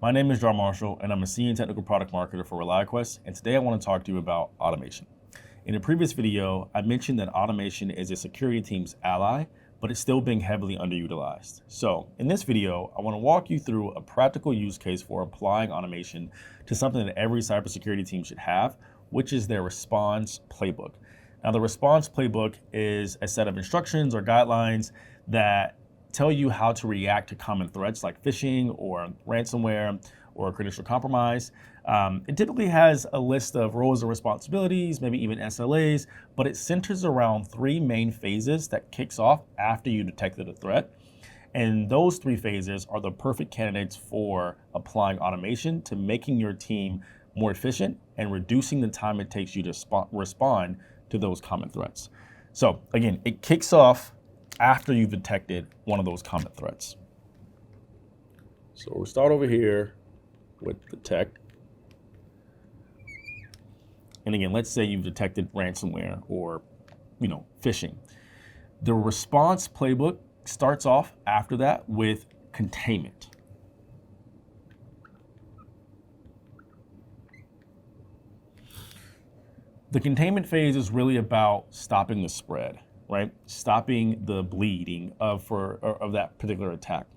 My name is John Marshall, and I'm a Senior Technical Product Marketer for ReliaQuest, and today I want to talk to you about automation. In a previous video, I mentioned that automation is a security team's ally, but it's still being heavily underutilized. So in this video, I want to walk you through a practical use case for applying automation to something that every cybersecurity team should have, which is their response playbook. Now, the response playbook is a set of instructions or guidelines that tell you how to react to common threats like phishing or ransomware or credential compromise. It typically has a list of roles and responsibilities, maybe even SLAs, but it centers around three main phases that kicks off after you detected a threat. And those three phases are the perfect candidates for applying automation to making your team more efficient and reducing the time it takes you to respond to those common threats. So again, it kicks off after you've detected one of those common threats. So we'll start over here with detect. And again, let's say you've detected ransomware or, phishing. The response playbook starts off after that with containment. The containment phase is really about stopping the spread, right? Stopping the bleeding of that particular attack.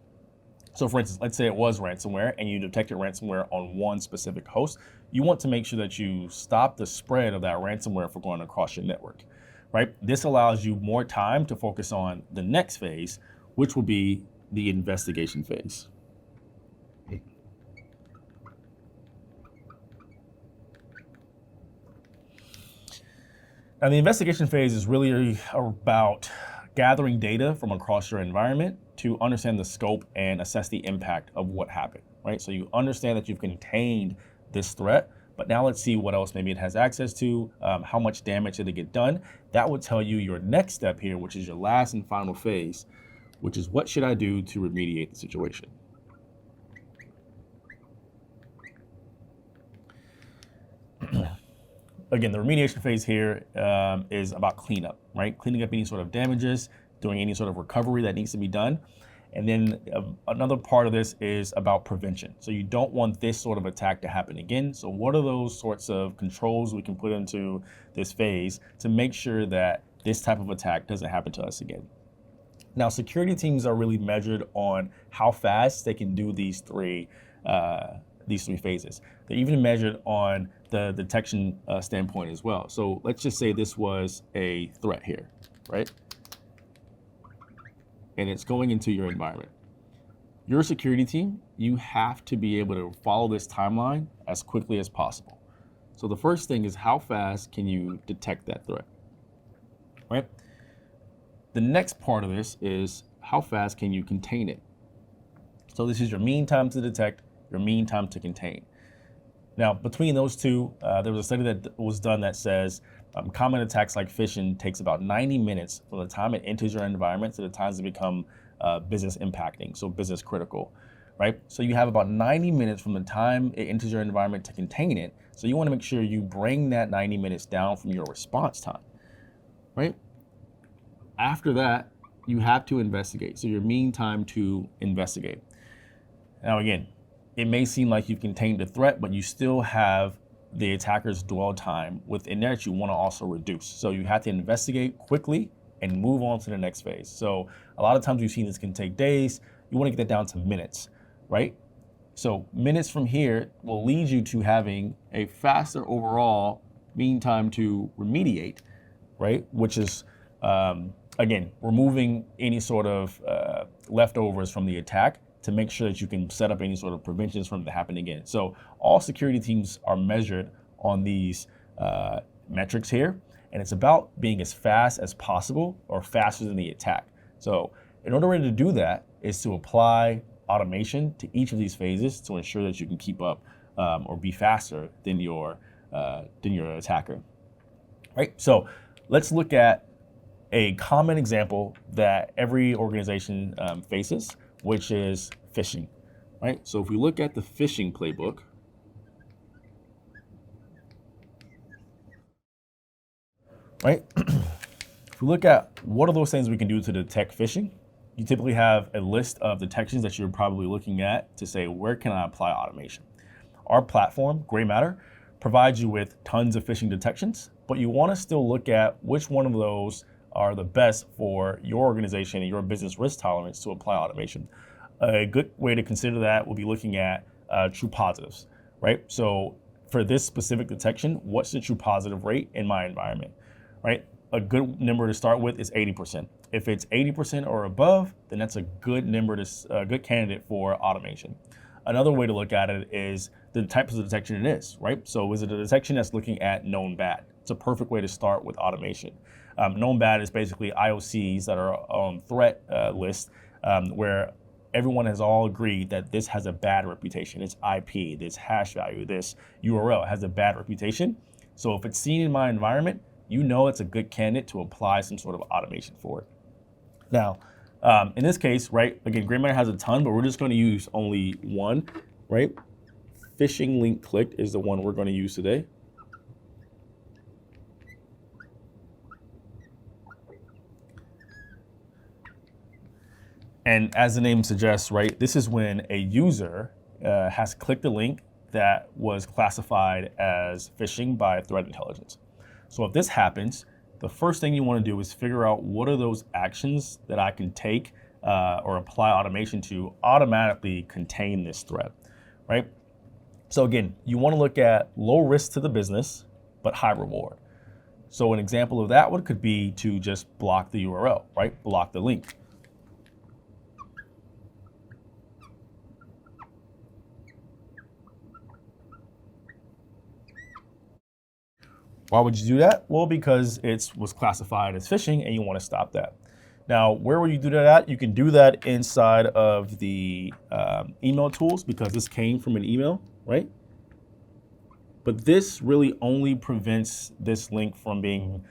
So for instance, let's say it was ransomware and you detected ransomware on one specific host. You want to make sure that you stop the spread of that ransomware from going across your network, right? This allows you more time to focus on the next phase, which will be the investigation phase. Now, the investigation phase is really about gathering data from across your environment to understand the scope and assess the impact of what happened, right? So you understand that you've contained this threat, but now let's see what else maybe it has access to, how much damage did it get done. That would tell you your next step here, which is your last and final phase, which is what should I do to remediate the situation? Again, the remediation phase here is about cleanup, right? Cleaning up any sort of damages, doing any sort of recovery that needs to be done. And then another part of this is about prevention. So you don't want this sort of attack to happen again. So what are those sorts of controls we can put into this phase to make sure that this type of attack doesn't happen to us again? Now, security teams are really measured on how fast they can do these three phases. They're even measured on the detection standpoint as well. So let's just say this was a threat here, right? And it's going into your environment. You're a security team, you have to be able to follow this timeline as quickly as possible. So the first thing is, how fast can you detect that threat, right? The next part of this is, how fast can you contain it? So this is your mean time to detect, your mean time to contain. Now, between those two, there was a study that was done that says common attacks like phishing takes about 90 minutes from the time it enters your environment to the time it become business impacting, so business critical, right? So you have about 90 minutes from the time it enters your environment to contain it. So you want to make sure you bring that 90 minutes down from your response time, right? After that, you have to investigate. So your mean time to investigate. Now, again, it may seem like you've contained the threat, but you still have the attacker's dwell time within there that you want to also reduce. So you have to investigate quickly and move on to the next phase. So a lot of times we've seen this can take days. You want to get that down to minutes, right? So minutes from here will lead you to having a faster overall mean time to remediate, right? Which is, again, removing any sort of leftovers from the attack to make sure that you can set up any sort of preventions from it to happen again. So all security teams are measured on these metrics here, and it's about being as fast as possible or faster than the attack. So in order to do that is to apply automation to each of these phases to ensure that you can keep up or be faster than your attacker, right? So let's look at a common example that every organization faces, which is phishing, right? So if we look at the phishing playbook, right? If we look at what are those things we can do to detect phishing, you typically have a list of detections that you're probably looking at to say, where can I apply automation? Our platform, Gray Matter, provides you with tons of phishing detections, but you want to still look at which one of those are the best for your organization and your business risk tolerance to apply automation. A good way to consider that will be looking at true positives, right? So for this specific detection, what's the true positive rate in my environment, right? A good number to start with is 80%. If it's 80% or above, then that's a good number a good candidate for automation. Another way to look at it is the types of detection it is, right? So is it a detection that's looking at known bad? It's a perfect way to start with automation. Known bad is basically IOCs that are on threat list where everyone has all agreed that this has a bad reputation. This IP, this hash value, this URL has a bad reputation. So if it's seen in my environment, you know it's a good candidate to apply some sort of automation for it. Now, in this case, right, again, Gray Matter has a ton, but we're just going to use only one, right? Phishing link clicked is the one we're going to use today. And as the name suggests, right, this is when a user has clicked a link that was classified as phishing by threat intelligence. So if this happens, the first thing you want to do is figure out what are those actions that I can take or apply automation to automatically contain this threat, right? So again, you want to look at low risk to the business, but high reward. So an example of that one could be to just block the URL, right? Block the link. Why would you do that? Well, because it was classified as phishing and you want to stop that. Now, where would you do that at? You can do that inside of the email tools because this came from an email, right? But this really only prevents this link from being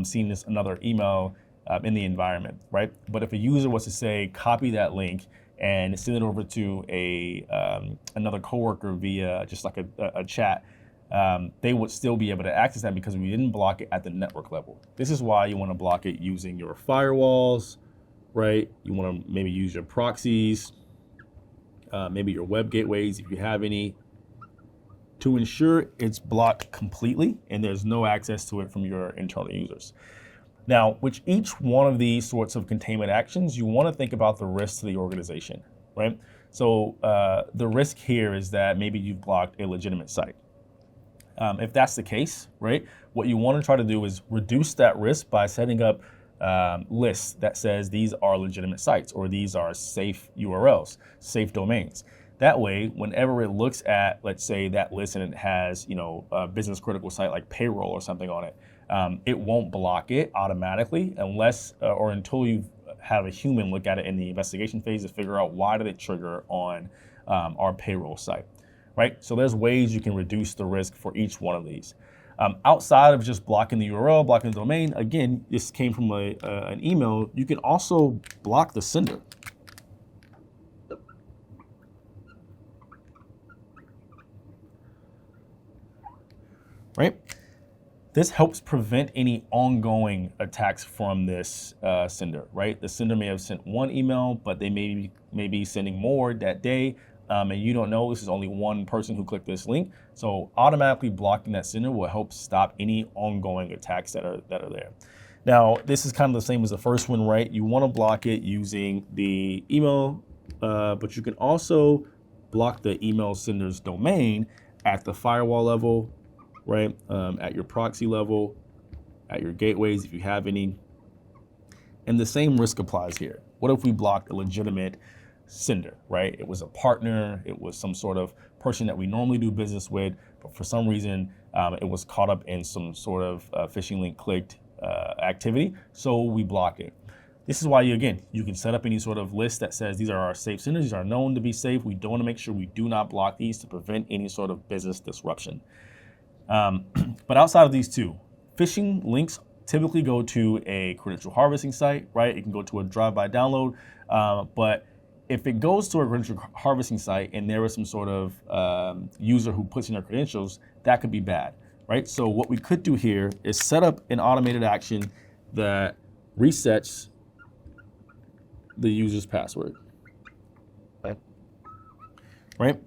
seen as another email in the environment, right? But if a user was to say, copy that link and send it over to another coworker via just like a chat, they would still be able to access that because we didn't block it at the network level. This is why you want to block it using your firewalls, right? You want to maybe use your proxies, maybe your web gateways if you have any, to ensure it's blocked completely and there's no access to it from your internal users. Now, with each one of these sorts of containment actions, you want to think about the risk to the organization, right? So the risk here is that maybe you've blocked a legitimate site. If that's the case, right, what you want to try to do is reduce that risk by setting up lists that says these are legitimate sites or these are safe URLs, safe domains. That way, whenever it looks at, let's say, that list and it has, a business critical site like payroll or something on it, it won't block it automatically unless or until you have a human look at it in the investigation phase to figure out why did it trigger on our payroll site. Right? So there's ways you can reduce the risk for each one of these. Outside of just blocking the URL, blocking the domain, again, this came from an email, you can also block the sender. Right? This helps prevent any ongoing attacks from this sender, right? The sender may have sent one email, but they may be sending more that day. And you don't know this is only one person who clicked this link. So automatically blocking that sender will help stop any ongoing attacks that are there. Now, this is kind of the same as the first one, right? You want to block it using the email, but you can also block the email sender's domain at the firewall level, right? At your proxy level, at your gateways if you have any. And the same risk applies here. What if we blocked a legitimate sender, right? It was a partner, it was some sort of person that we normally do business with, but for some reason it was caught up in some sort of phishing link clicked activity, so we block it. This is why you can set up any sort of list that says these are our safe senders, these are known to be safe. We don't want to make sure we do not block these to prevent any sort of business disruption. But outside of these two, phishing links typically go to a credential harvesting site, right? It can go to a drive-by download, but if it goes to a credential harvesting site and there is some sort of user who puts in their credentials, that could be bad, right? So what we could do here is set up an automated action that resets the user's password, Okay. right?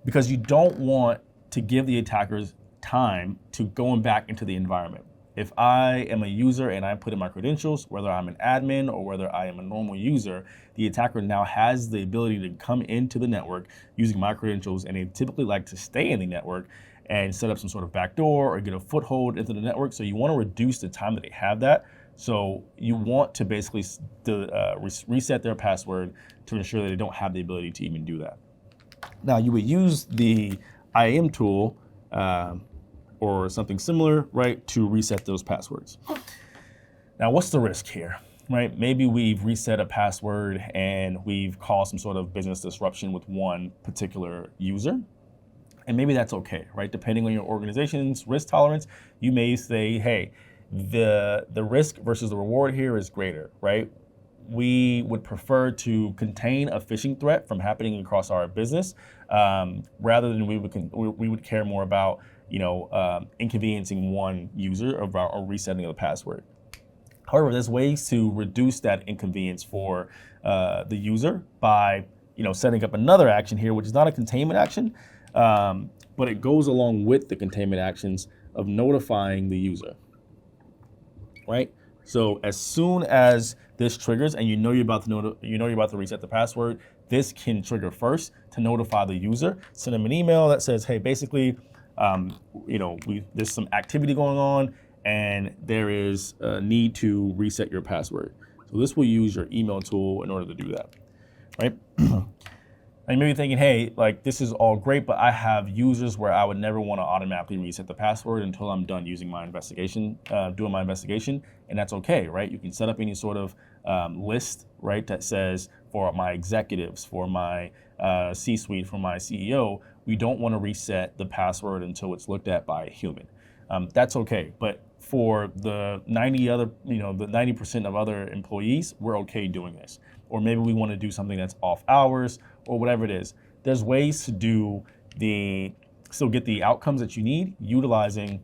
Because you don't want to give the attackers time to going back into the environment. If I am a user and I put in my credentials, whether I'm an admin or whether I am a normal user, the attacker now has the ability to come into the network using my credentials, and they typically like to stay in the network and set up some sort of backdoor or get a foothold into the network. So you want to reduce the time that they have that. So you want to basically reset their password to ensure that they don't have the ability to even do that. Now you would use the IAM tool or something similar, right, to reset those passwords. Now, what's the risk here, right? Maybe we've reset a password and we've caused some sort of business disruption with one particular user. And maybe that's okay, right? Depending on your organization's risk tolerance, you may say, hey, the risk versus the reward here is greater, right? We would prefer to contain a phishing threat from happening across our business, rather than we would care more about inconveniencing one user or resetting of the password. However, there's ways to reduce that inconvenience for the user by setting up another action here, which is not a containment action, but it goes along with the containment actions of notifying the user, right? So as soon as this triggers and you're about to reset the password, this can trigger first to notify the user, send them an email that says, hey, basically, there's some activity going on and there is a need to reset your password. So this will use your email tool in order to do that, right? And you may be thinking, hey, like this is all great, but I have users where I would never want to automatically reset the password until I'm done using my investigation, doing my investigation, and that's okay, right? You can set up any sort of list, right, that says for my executives, for my C-suite, for my CEO, we don't want to reset the password until it's looked at by a human. That's okay, but for the 90% of other employees, we're okay doing this. Or maybe we want to do something that's off hours or whatever it is. There's ways to still get the outcomes that you need utilizing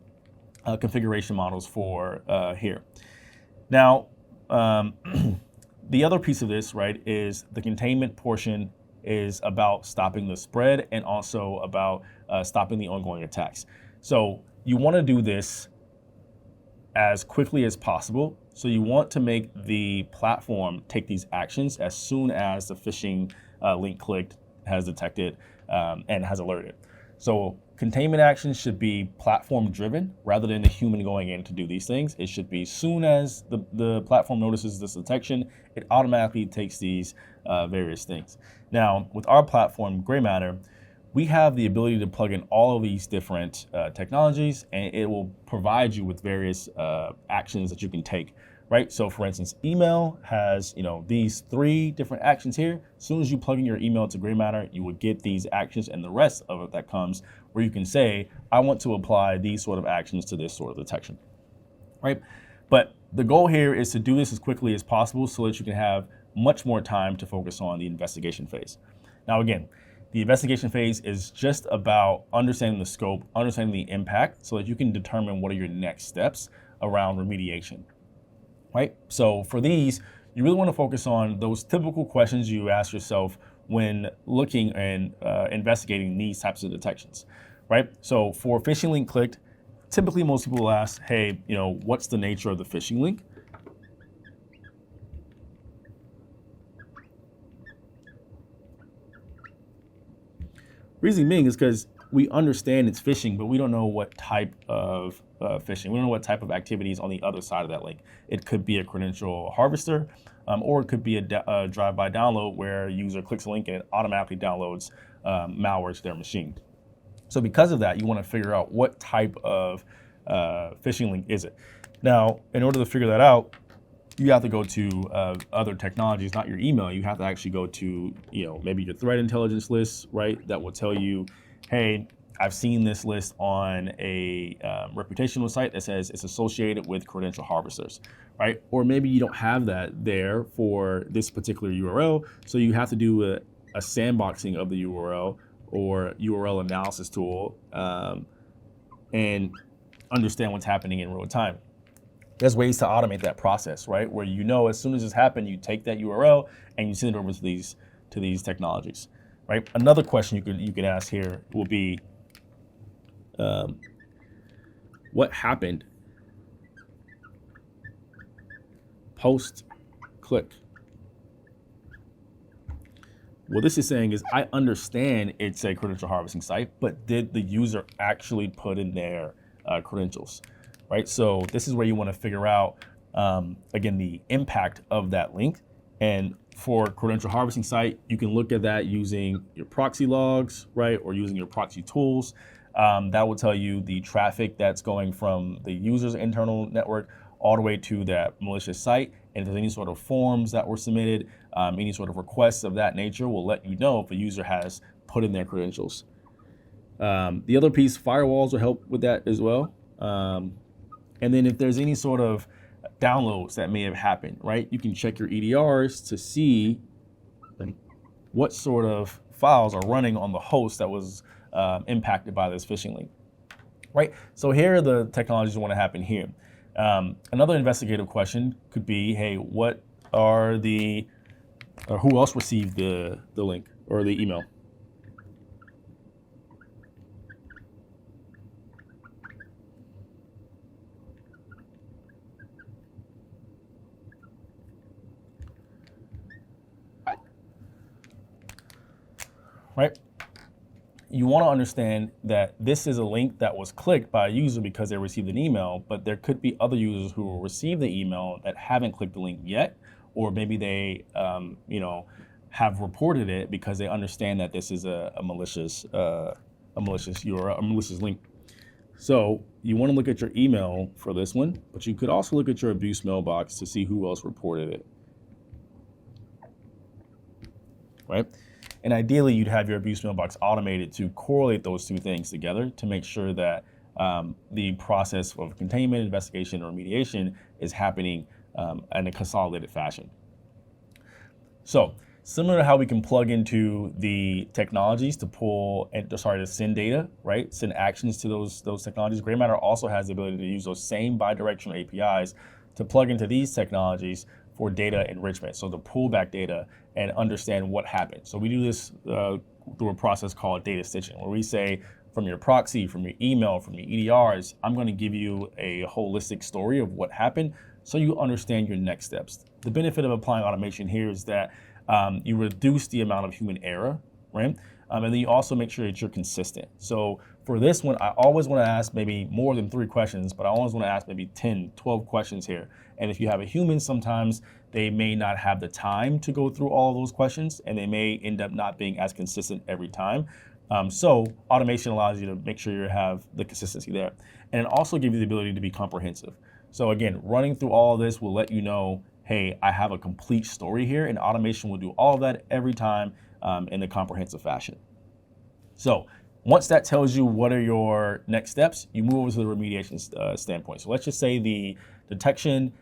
configuration models for here. Now, the other piece of this, right, is the containment portion is about stopping the spread and also about stopping the ongoing attacks. So you want to do this as quickly as possible. So you want to make the platform take these actions as soon as the phishing link clicked has detected and has alerted. So containment actions should be platform driven rather than the human going in to do these things. It should be soon as the platform notices this detection, it automatically takes these various things. Now, with our platform, Gray Matter, we have the ability to plug in all of these different technologies, and it will provide you with various actions that you can take, right? So for instance, email has these 3 different actions here. As soon as you plug in your email to Gray Matter, you will get these actions, and the rest of it that comes where you can say, I want to apply these sort of actions to this sort of detection, right? But the goal here is to do this as quickly as possible so that you can have much more time to focus on the investigation phase. Now again, the investigation phase is just about understanding the scope, understanding the impact, so that you can determine what are your next steps around remediation, right? So for these, you really want to focus on those typical questions you ask yourself when looking and investigating these types of detections, right? So for phishing link clicked, typically most people will ask, hey, what's the nature of the phishing link? Reason being is because we understand it's phishing, but we don't know what type of phishing. We don't know what type of activity is on the other side of that link. It could be a credential harvester, or it could be a drive-by download where a user clicks a link and it automatically downloads malware to their machine. So because of that, you want to figure out what type of phishing link is it. Now, in order to figure that out, you have to go to other technologies, not your email. You have to actually go to, maybe your threat intelligence list, right? That will tell you, hey, I've seen this list on a reputational site that says it's associated with credential harvesters, right? Or maybe you don't have that there for this particular URL, so you have to do a sandboxing of the URL or URL analysis tool and understand what's happening in real time. there's ways to automate that process, right? Where you know as soon as this happened, you take that URL and you send it over to these technologies, right? Another question you could ask here will be, what happened post click? What this is saying is, I understand it's a credential harvesting site, but did the user actually put in their credentials, right? So this is where you want to figure out, again, the impact of that link. And for credential harvesting site, you can look at that using your proxy logs, right? Or using your proxy tools. That will tell you the traffic that's going from the user's internal network all the way to that malicious site. And if there's any sort of forms that were submitted, any sort of requests of that nature will let you know if a user has put in their credentials. The other piece, firewalls will help with that as well. And then if there's any sort of downloads that may have happened, right? You can check your EDRs to see what sort of files are running on the host that was impacted by this phishing link, right? So here are the technologies that want to happen here. Another investigative question could be, hey, what are who else received the link or the email? Right? You want to understand that this is a link that was clicked by a user because they received an email, but there could be other users who will receive the email that haven't clicked the link yet, or maybe they, have reported it because they understand that this is a malicious URL, a malicious link. So you want to look at your email for this one, but you could also look at your abuse mailbox to see who else reported it, right? And ideally, you'd have your abuse mailbox automated to correlate those two things together to make sure that the process of containment, investigation, or remediation is happening in a consolidated fashion. So similar to how we can plug into the technologies to send data, right? Send actions to those technologies. Gray Matter also has the ability to use those same bidirectional APIs to plug into these technologies for data enrichment. So to pull back data and understand what happened. So we do this through a process called data stitching, where we say from your proxy, from your email, from your EDRs, I'm going to give you a holistic story of what happened so you understand your next steps. The benefit of applying automation here is that you reduce the amount of human error, right? And then you also make sure that you're consistent. So for this one, I always want to ask maybe more than 3 questions, but I always want to ask maybe 10, 12 questions here. And if you have a human, sometimes they may not have the time to go through all of those questions, and they may end up not being as consistent every time. So automation allows you to make sure you have the consistency there. And it also gives you the ability to be comprehensive. So again, running through all of this will let you know, hey, I have a complete story here, and automation will do all of that every time in a comprehensive fashion. So once that tells you what are your next steps, you move over to the remediation standpoint. So let's just say the detection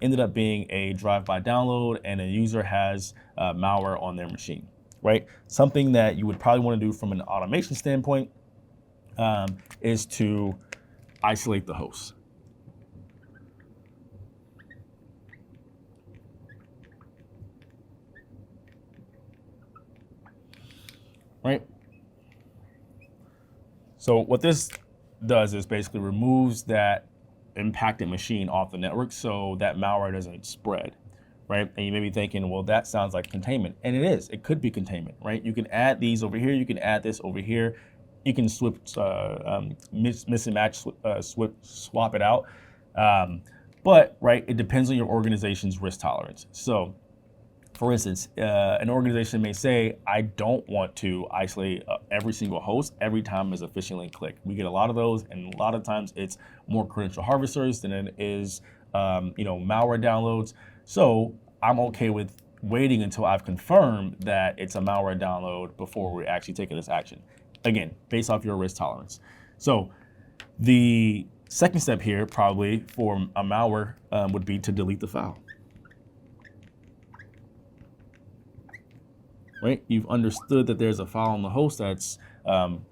ended up being a drive-by download and a user has malware on their machine, right? Something that you would probably want to do from an automation standpoint is to isolate the host. Right? So what this does is basically removes that impacted machine off the network so that malware doesn't spread, right? And you may be thinking, well, that sounds like containment. And it is. It could be containment, right? You can add these over here. You can add this over here. You can mix and match, swap it out. But, right, it depends on your organization's risk tolerance. So, for instance, an organization may say, I don't want to isolate every single host every time there's a phishing link click. We get a lot of those, and a lot of times it's more credential harvesters than it is malware downloads. So I'm okay with waiting until I've confirmed that it's a malware download before we're actually taking this action. Again, based off your risk tolerance. So the second step here, probably for a malware, would be to delete the file. Right? You've understood that there's a file on the host that's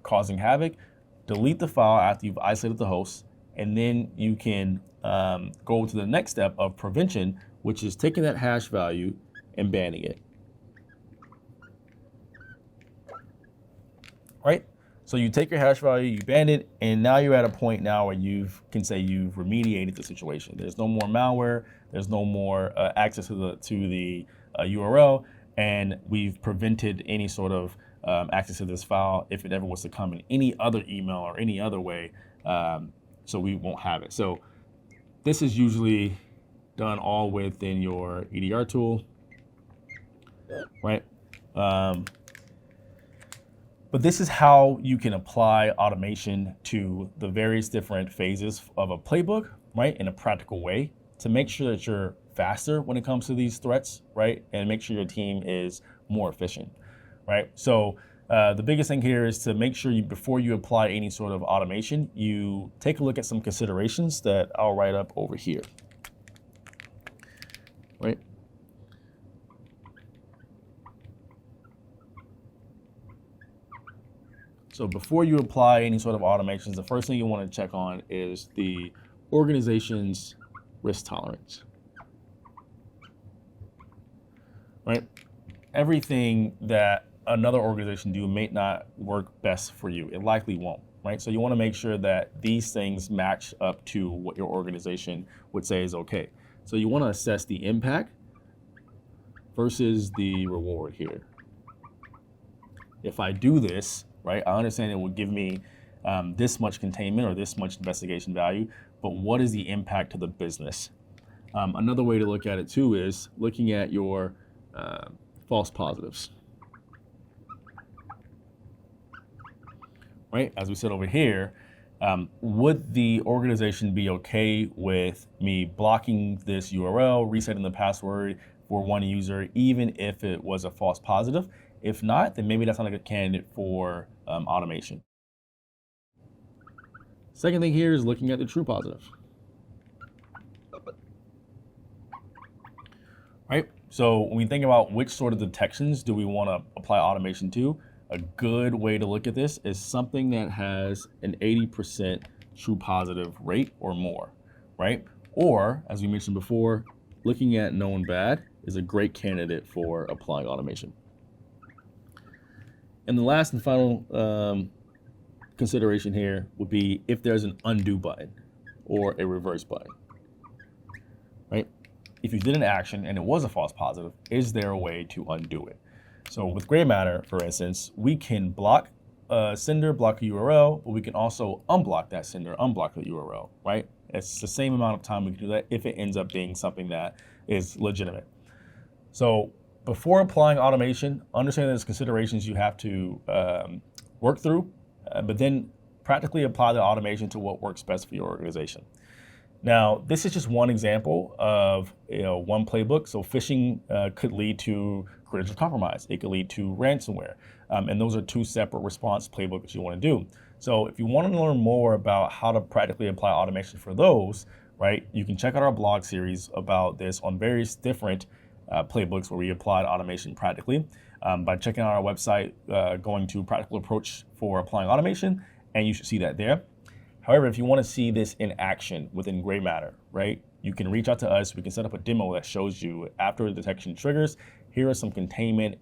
causing havoc. Delete the file after you've isolated the host, and then you can go to the next step of prevention, which is taking that hash value and banning it. Right? So you take your hash value, you ban it, and now you're at a point now where you can say you've remediated the situation. There's no more malware, there's no more access to the URL, and we've prevented any sort of access to this file if it ever was to come in any other email or any other way, so we won't have it. So this is usually done all within your EDR tool, right? But this is how you can apply automation to the various different phases of a playbook, right, in a practical way to make sure that you're faster when it comes to these threats, right, and make sure your team is more efficient, right? So the biggest thing here is to make sure before you apply any sort of automation, you take a look at some considerations that I'll write up over here, right? So before you apply any sort of automations, the first thing you want to check on is the organization's risk tolerance, right? Everything that another organization do may not work best for you. It likely won't, right? So you want to make sure that these things match up to what your organization would say is okay. So you want to assess the impact versus the reward here. If I do this, right, I understand it will give me this much containment or this much investigation value, but what is the impact to the business? Another way to look at it too is looking at your false positives. Right, as we said over here, would the organization be okay with me blocking this URL, resetting the password for one user, even if it was a false positive? If not, then maybe that's not a good candidate for automation. Second thing here is looking at the true positive. Right, so when we think about which sort of detections do we want to apply automation to, a good way to look at this is something that has an 80% true positive rate or more, right? Or, as we mentioned before, looking at known bad is a great candidate for applying automation. And the last and final consideration here would be if there's an undo button or a reverse button, right? If you did an action and it was a false positive, is there a way to undo it? So with gray matter, for instance, we can block a sender, block a URL, but we can also unblock that sender, unblock the URL, right? It's the same amount of time we can do that if it ends up being something that is legitimate. So before applying automation, understand there's considerations you have to work through, but then practically apply the automation to what works best for your organization. Now, this is just one example of one playbook. So phishing could lead to credential compromise. It could lead to ransomware. And those are two separate response playbooks you want to do. So if you want to learn more about how to practically apply automation for those, right, you can check out our blog series about this on various different playbooks where we applied automation practically by checking out our website, going to practical approach for applying automation, and you should see that there. However, if you want to see this in action within gray matter, right, you can reach out to us. We can set up a demo that shows you after the detection triggers, here are some containment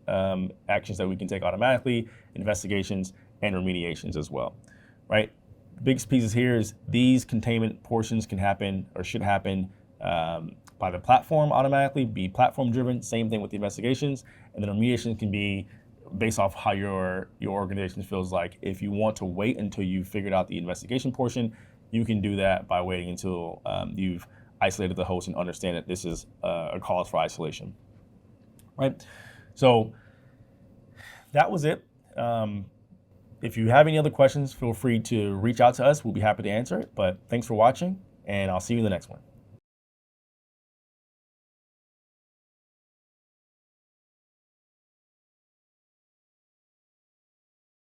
actions that we can take automatically, investigations, and remediations as well, right? The biggest pieces here is these containment portions can happen or should happen by the platform automatically, be platform driven, same thing with the investigations, and then remediation can be based off how your organization feels like. If you want to wait until you've figured out the investigation portion, you can do that by waiting until you've isolated the host and understand that this is a cause for isolation, right? So that was it. If you have any other questions, feel free to reach out to us. We'll be happy to answer it, but thanks for watching, and I'll see you in the next one.